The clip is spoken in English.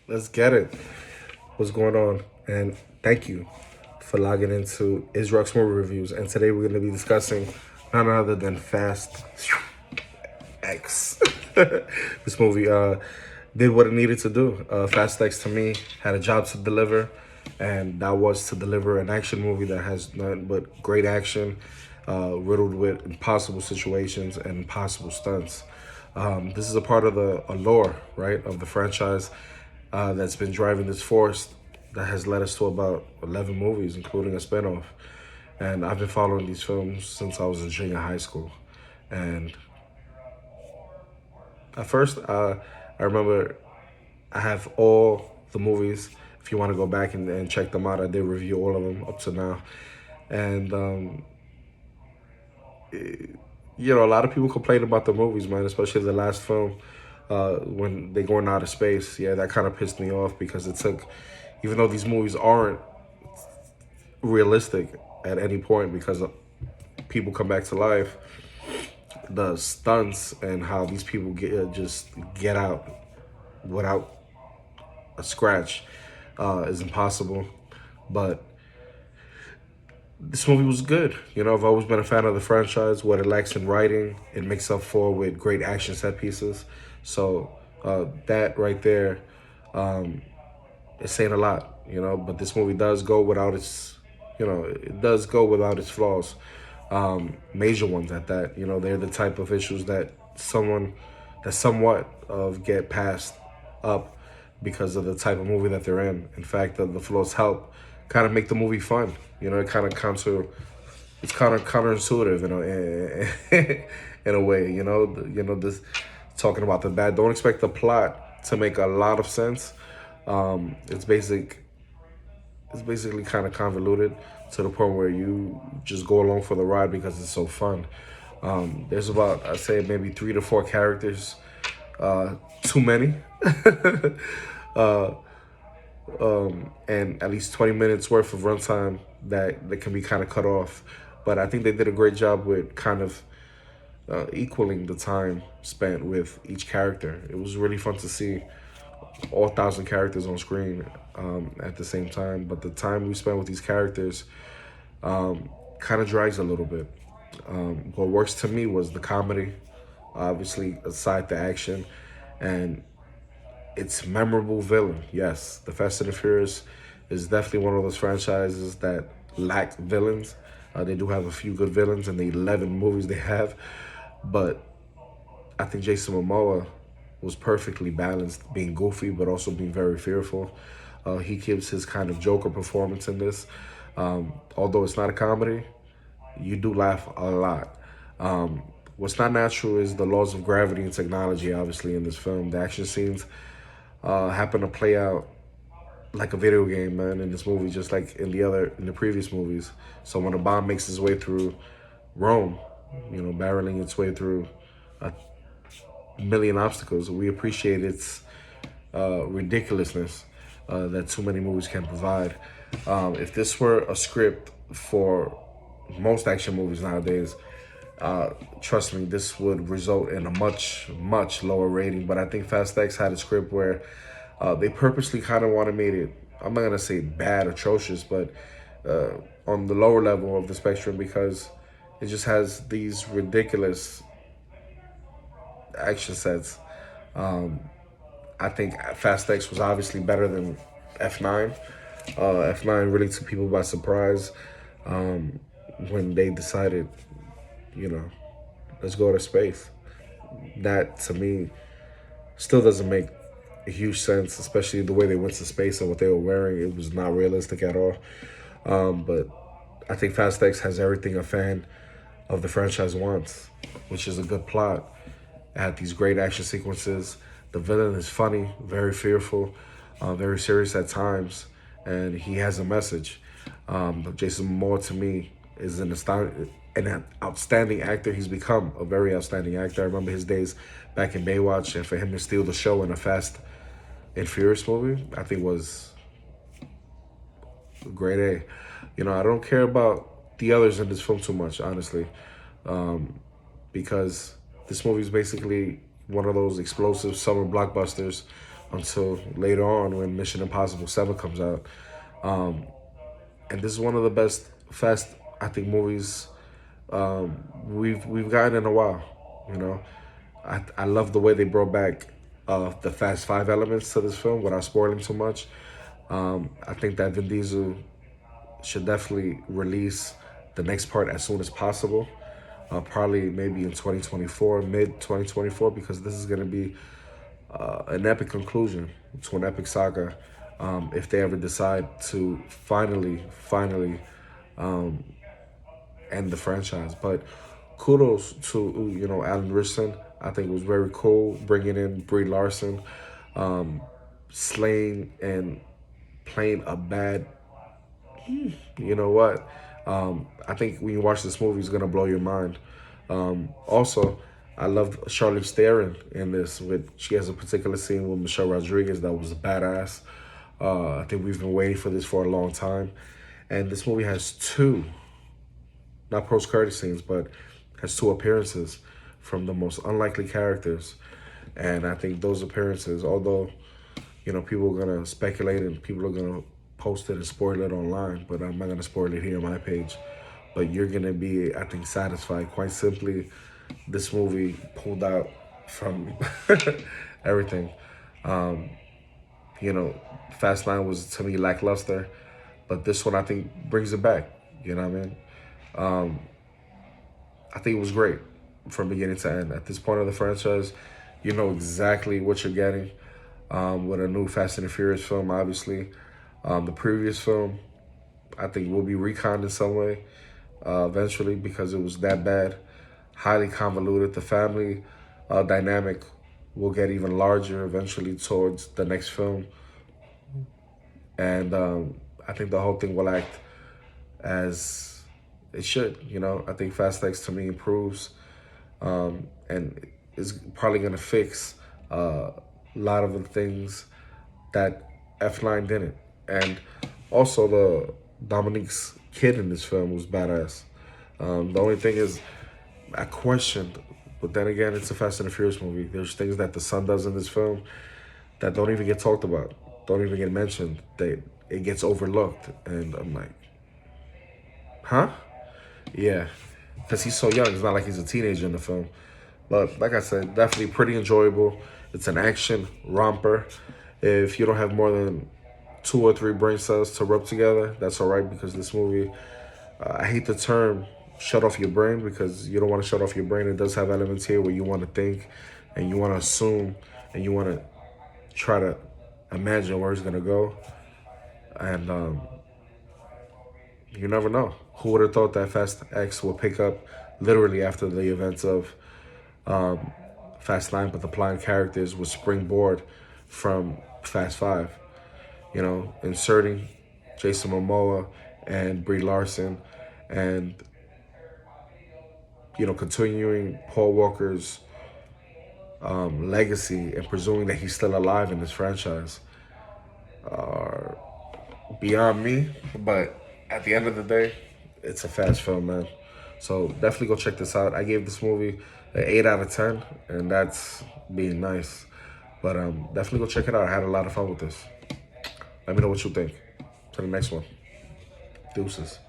Let's get it. What's going on? And thank you for logging into Israel's Movie Reviews. And today we're going to be discussing none other than Fast X. This movie did what it needed to do. Fast X to me had a job to deliver, and that was to deliver an action movie that has nothing but great action, riddled with impossible situations and impossible stunts. This is a part of the allure, right, of the franchise that's been driving this force that has led us to about 11 movies, including a spinoff. And I've been following these films since I was in junior high school. And at first, I remember I have all the movies. If you want to go back and check them out, I did review all of them up to now. And, a lot of people complain about the movies, man, especially the last film when they going out of space. Yeah, that kind of pissed me off because it took, even though these movies aren't realistic at any point because people come back to life, the stunts and how these people just get out without a scratch is impossible. But this movie was good. I've always been a fan of the franchise. What it lacks in writing, it makes up for with great action set pieces. So that right there is saying a lot, But this movie does go without its, it does go without its flaws, major ones at that. They're the type of issues that somewhat of get passed up because of the type of movie that they're in. In fact, the flaws help kind of make the movie fun. It kind of it's kind of counterintuitive in a way. This talking about the bad. Don't expect the plot to make a lot of sense. It's basically kind of convoluted to the point where you just go along for the ride because it's so fun. There's about, I'd say, maybe 3 to 4 characters. Too many. uh, and at least 20 minutes worth of runtime that can be kind of cut off. But I think they did a great job with kind of equaling the time spent with each character. It was really fun to see all 1,000 characters on screen at the same time. But the time we spent with these characters kind of drags a little bit. What works to me was the comedy, obviously, aside the action, and it's memorable villain. Yes, the Fast and the Furious is definitely one of those franchises that lack villains. They do have a few good villains in the 11 movies they have, but I think Jason Momoa was perfectly balanced, being goofy but also being very fearful. He gives his kind of Joker performance in this. Although it's not a comedy, you do laugh a lot. What's not natural is the laws of gravity and technology, obviously, in this film. The action scenes happen to play out like a video game, man, in this movie, just like in the previous movies. So when a bomb makes its way through Rome, barreling its way through a million obstacles, we appreciate its ridiculousness that too many movies can provide. If this were a script for most action movies nowadays, trust me, this would result in a much, much lower rating. But I think Fast X had a script where they purposely kind of want to make it, I'm not going to say bad, atrocious, but on the lower level of the spectrum because it just has these ridiculous action sets. I think Fast X was obviously better than F9. F9 really took people by surprise when they decided, let's go to space. That, to me, still doesn't make a huge sense, especially the way they went to space and what they were wearing. It was not realistic at all. But I think Fast X has everything a fan of the franchise wants, which is a good plot. It had these great action sequences. The villain is funny, very fearful, very serious at times, and he has a message. But Jason Momoa, to me, is an outstanding actor. He's become a very outstanding actor. I remember his days back in Baywatch, and for him to steal the show in a Fast and Furious movie, I think was grade A. I don't care about the others in this film too much, honestly, because this movie is basically one of those explosive summer blockbusters until later on when Mission Impossible 7 comes out. And this is one of the best Fast, I think, movies we've gotten in a while. You know, I love the way they brought back the Fast Five elements to this film without spoiling too much. I think that Vin Diesel should definitely release the next part as soon as possible. Probably maybe in 2024, mid 2024, because this is going to be an epic conclusion to an epic saga. If they ever decide to finally end the franchise. But kudos to, Alan Richardson. I think it was very cool bringing in Brie Larson, slaying and playing a bad. You know what? I think when you watch this movie, it's gonna blow your mind. Also, I love Charlize Theron in this. She has a particular scene with Michelle Rodriguez that was badass. I think we've been waiting for this for a long time, and this movie has two, not post-credit scenes, but has two appearances from the most unlikely characters. And I think those appearances, although, people are gonna speculate and people are gonna post it and spoil it online, but I'm not gonna spoil it here on my page. But you're gonna be, I think, satisfied. Quite simply, this movie pulled out from everything. Fast 9 was, to me, lackluster, but this one, I think, brings it back. You know what I mean? I think it was great from beginning to end. At this point of the franchise, you know exactly what you're getting with a new Fast and Furious film, obviously. The previous film, I think, will be reconned in some way eventually because it was that bad, highly convoluted. The family dynamic will get even larger eventually towards the next film. And I think the whole thing will act as it should. I think Fast X, to me, improves and is probably going to fix a lot of the things that F9 didn't. And also the Dominique's kid in this film was badass. The only thing is I questioned, but then again, it's a Fast and the Furious movie. There's things that the son does in this film that don't even get talked about, don't even get mentioned. It gets overlooked. And I'm like, huh? Yeah, because he's so young. It's not like he's a teenager in the film. But like I said, definitely pretty enjoyable. It's an action romper. If you don't have more than 2 or 3 brain cells to rub together, that's all right, because this movie, I hate the term shut off your brain, because you don't want to shut off your brain. It does have elements here where you want to think and you want to assume and you want to try to imagine where it's going to go. And you never know. Who would have thought that Fast X would pick up literally after the events of Fast 9, but the plot characters would springboard from Fast 5. Inserting Jason Momoa and Brie Larson, and continuing Paul Walker's legacy and presuming that he's still alive in this franchise are beyond me. But at the end of the day, it's a Fast film, man. So definitely go check this out. I gave this movie an 8 out of 10, and that's being nice. But definitely go check it out. I had a lot of fun with this. Let me know what you think. To the next one. Deuces.